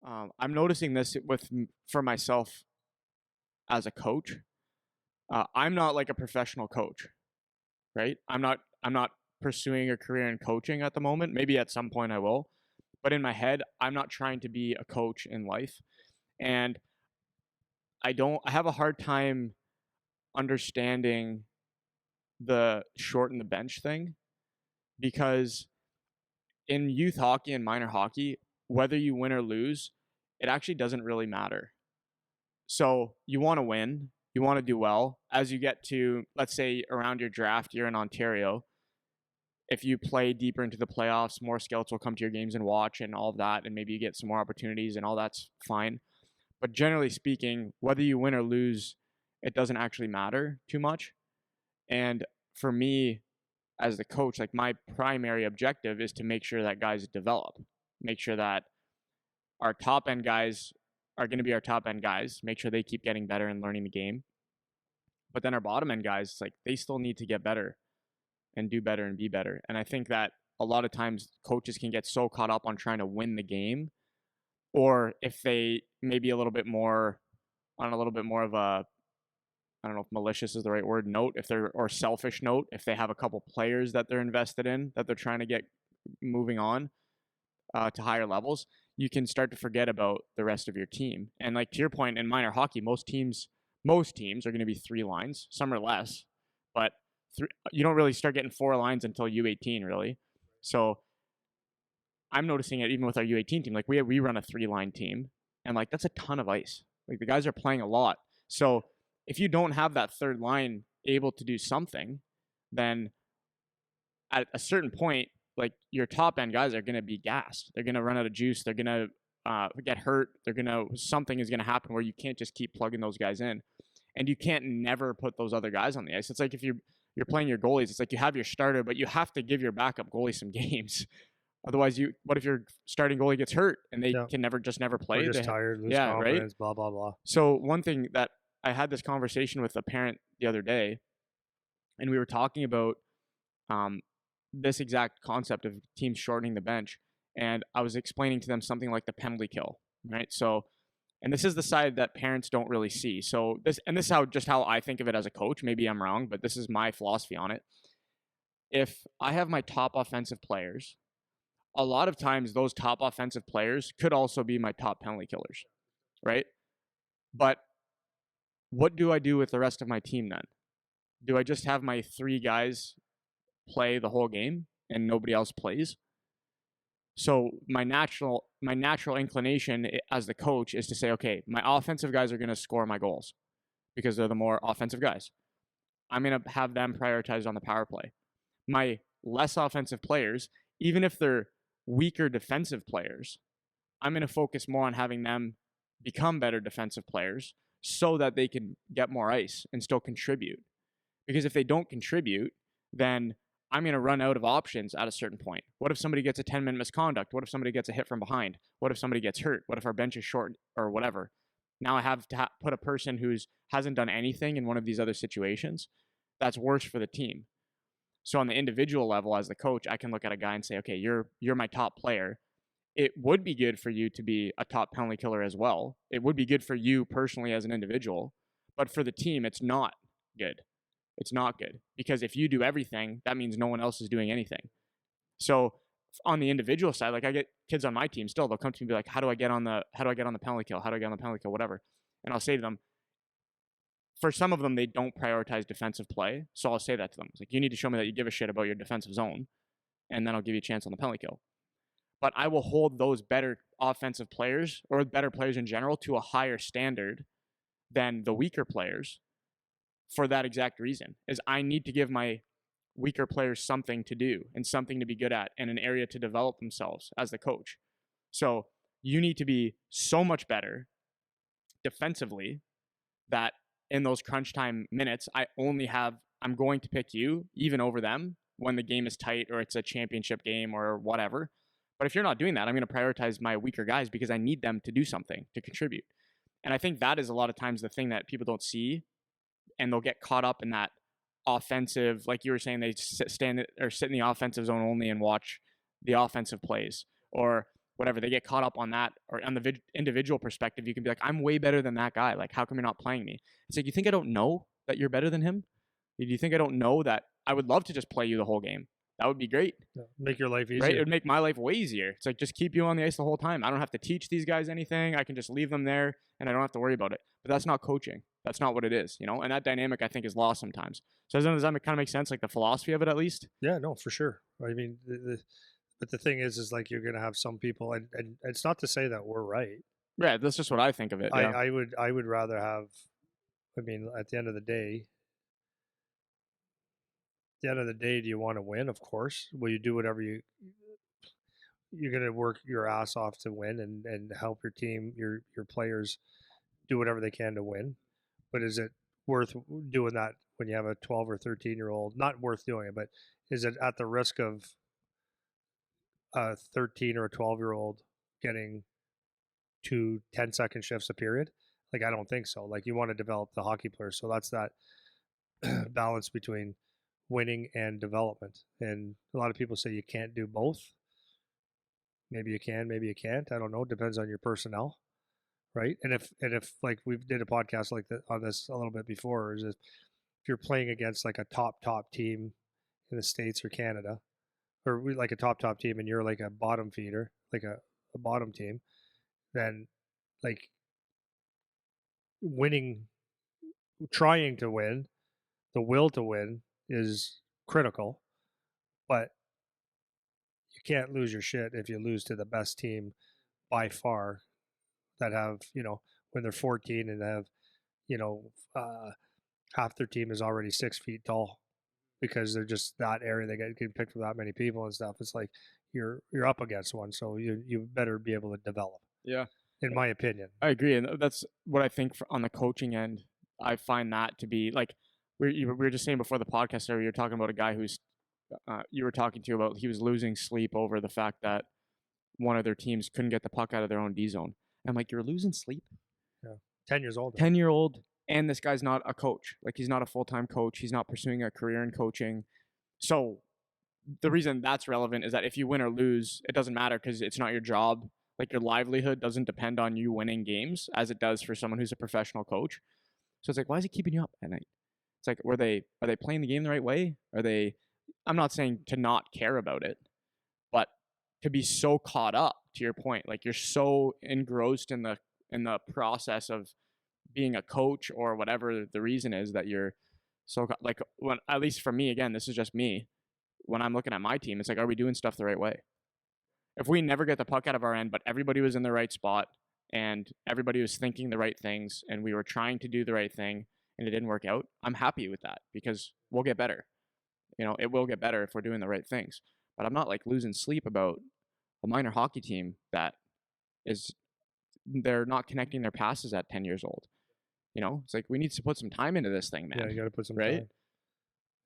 I'm noticing this for myself as a coach. I'm not like a professional coach, right? I'm not pursuing a career in coaching at the moment. Maybe at some point I will, but in my head, I'm not trying to be a coach in life, and I have a hard time understanding the shorten the bench thing because in youth hockey and minor hockey, whether you win or lose, it actually doesn't really matter. So you want to win, you want to do well. As you get to, let's say, around your draft, you're in Ontario. If you play deeper into the playoffs, more scouts will come to your games and watch and all of that, and maybe you get some more opportunities and all that's fine. But generally speaking, whether you win or lose, it doesn't actually matter too much. And for me, as the coach, like my primary objective is to make sure that guys develop, make sure that our top end guys are going to be our top end guys, make sure they keep getting better and learning the game. But then our bottom end guys, like they still need to get better and do better and be better. And I think that a lot of times coaches can get so caught up on trying to win the game, or if they maybe a little bit more on a little bit more of a, I don't know if malicious is the right word, note, if they're, or selfish note, if they have a couple players that they're invested in, that they're trying to get moving on to higher levels, you can start to forget about the rest of your team. And like to your point, in minor hockey, most teams are going to be 3 lines. Some are less, but you don't really start getting 4 lines until U18, really. So I'm noticing it even with our U18 team. Like we run a 3-line team, and like that's a ton of ice. Like the guys are playing a lot. So if you don't have that third line able to do something, then at a certain point, like your top end guys are going to be gassed. They're going to run out of juice. They're going to get hurt. Something is going to happen where you can't just keep plugging those guys in, and you can't never put those other guys on the ice. It's like if you're playing your goalies, it's like you have your starter, but you have to give your backup goalie some games. Otherwise, what if your starting goalie gets hurt and they can never play? Or just tired, lose confidence, right? Blah, blah, blah. So one thing that I had this conversation with a parent the other day, and we were talking about this exact concept of teams shortening the bench. And I was explaining to them something like the penalty kill, right? So, and this is the side that parents don't really see. So this is how I think of it as a coach. Maybe I'm wrong, but this is my philosophy on it. If I have my top offensive players, a lot of times those top offensive players could also be my top penalty killers, right? But what do I do with the rest of my team then? Do I just have my 3 guys play the whole game and nobody else plays? So my natural inclination as the coach is to say, okay, my offensive guys are going to score my goals because they're the more offensive guys. I'm going to have them prioritized on the power play. My less offensive players, even if they're weaker defensive players, I'm going to focus more on having them become better defensive players so that they can get more ice and still contribute. Because if they don't contribute, then I'm going to run out of options at a certain point. What if somebody gets a 10-minute misconduct? What if somebody gets a hit from behind? What if somebody gets hurt? What if our bench is short or whatever? Now I have to put a person who hasn't done anything in one of these other situations. That's worse for the team. So on the individual level, as the coach, I can look at a guy and say, okay, you're my top player. It would be good for you to be a top penalty killer as well. It would be good for you personally as an individual, but for the team, it's not good. It's not good because if you do everything, that means no one else is doing anything. So on the individual side, like I get kids on my team still, they'll come to me and be like, how do I get on the penalty kill? How do I get on the penalty kill? Whatever. And I'll say to them, for some of them, they don't prioritize defensive play. So I'll say that to them. It's like, you need to show me that you give a shit about your defensive zone, and then I'll give you a chance on the penalty kill. But I will hold those better offensive players or better players in general to a higher standard than the weaker players for that exact reason, is I need to give my weaker players something to do and something to be good at and an area to develop themselves as the coach. So you need to be so much better defensively that in those crunch time minutes, I'm going to pick you even over them when the game is tight or it's a championship game or whatever. But if you're not doing that, I'm going to prioritize my weaker guys because I need them to do something, to contribute. And I think that is a lot of times the thing that people don't see, and they'll get caught up in that offensive, like you were saying, they sit in the offensive zone only and watch the offensive plays. Or whatever, they get caught up on that, or on the individual perspective, you can be like, I'm way better than that guy. Like, how come you're not playing me? It's like, you think I don't know that you're better than him? Do you think I don't know that I would love to just play you the whole game? That would be great. Make your life easier. Right? It would make my life way easier. It's like, just keep you on the ice the whole time. I don't have to teach these guys anything. I can just leave them there and I don't have to worry about it. But that's not coaching. That's not what it is, you know? And that dynamic, I think, is lost sometimes. So does that kind of make sense? Like the philosophy of it, at least? Yeah, no, for sure. I mean, but the thing is like you're going to have some people, and it's not to say that we're right. Yeah, that's just what I think of it. Yeah. I would rather have, I mean, at the end of the day, do you want to win? Of course. Will you do whatever you're going to work your ass off to win and help your team, your players do whatever they can to win. But is it worth doing that when you have a 12 or 13-year-old? Not worth doing it, but is it at the risk of a 13 or a 12-year-old getting 2 10-second shifts a period? Like, I don't think so. Like, you want to develop the hockey players. So that's that balance between winning and development. And a lot of people say you can't do both. Maybe you can, maybe you can't. I don't know. Depends on your personnel, right? And if like we did a podcast like that on this a little bit before, is if you're playing against like a top team in the States or Canada, or like a top team, and you're like a bottom feeder, like a bottom team, then like winning, trying to win, the will to win is critical, but you can't lose your shit if you lose to the best team by far, that have, when they're 14 and have, half their team is already 6 feet tall because they're just that area. They get picked with that many people and stuff. It's like you're up against one, so you better be able to develop. Yeah, in my opinion, I agree, and that's what I think on the coaching end. I find that to be like we were just saying before the podcast. You're talking about a guy who's you were talking to about he was losing sleep over the fact that one of their teams couldn't get the puck out of their own D zone. And I'm like, you're losing sleep? Yeah, 10 years old. 10-year-old. And this guy's not a coach. Like, he's not a full-time coach. He's not pursuing a career in coaching. So the reason that's relevant is that if you win or lose, it doesn't matter because it's not your job. Like, your livelihood doesn't depend on you winning games as it does for someone who's a professional coach. So it's like, why is he keeping you up at night? It's like, are they playing the game the right way? I'm not saying to not care about it, but to be so caught up, to your point, like you're so engrossed in the process of being a coach or whatever the reason is that you're so like, when, at least for me, again, this is just me, when I'm looking at my team, it's like, are we doing stuff the right way? If we never get the puck out of our end, but everybody was in the right spot and everybody was thinking the right things and we were trying to do the right thing and it didn't work out, I'm happy with that because we'll get better. It will get better if we're doing the right things. But I'm not like losing sleep about a minor hockey team that they're not connecting their passes at 10 years old. It's like, we need to put some time into this thing, man. Yeah, you got to put some right?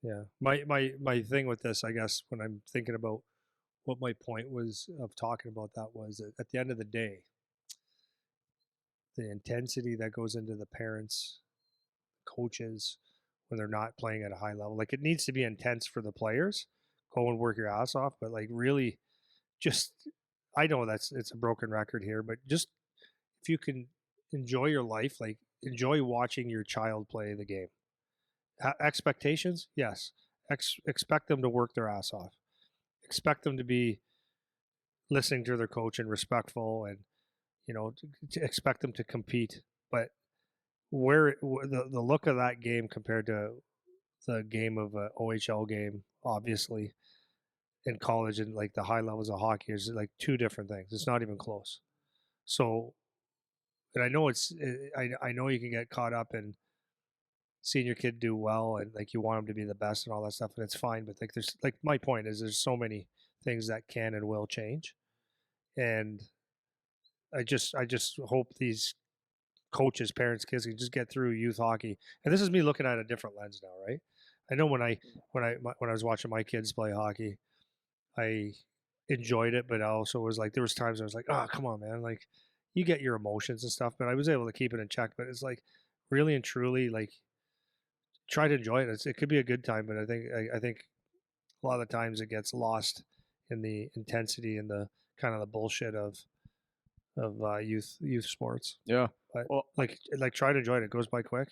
time. Yeah. My thing with this, I guess, when I'm thinking about what my point was of talking about that, was that at the end of the day, the intensity that goes into the parents, coaches, when they're not playing at a high level, like, it needs to be intense for the players. Go and work your ass off, but like, really, just, I know it's a broken record here, but just if you can enjoy your life, like enjoy watching your child play the game. Expectations, yes. Expect them to work their ass off. Expect them to be listening to their coach and respectful, and to expect them to compete. But the look of that game compared to the game of an OHL game, obviously, in college and like the high levels of hockey, is like two different things. It's not even close. So, and I know I know you can get caught up in seeing your kid do well and like you want them to be the best and all that stuff, and it's fine. But like, there's like, my point is there's so many things that can and will change, and I just hope these coaches, parents, kids can just get through youth hockey. And this is me looking at a different lens now, right? I know when I was watching my kids play hockey, I enjoyed it, but I also was like, there was times I was like, oh, come on, man. Like, you get your emotions and stuff, but I was able to keep it in check. But it's like, really and truly, like, try to enjoy it. It could be a good time, but I think a lot of the times it gets lost in the intensity and the kind of the bullshit of youth sports. Yeah. But Well, like try to enjoy it. It goes by quick.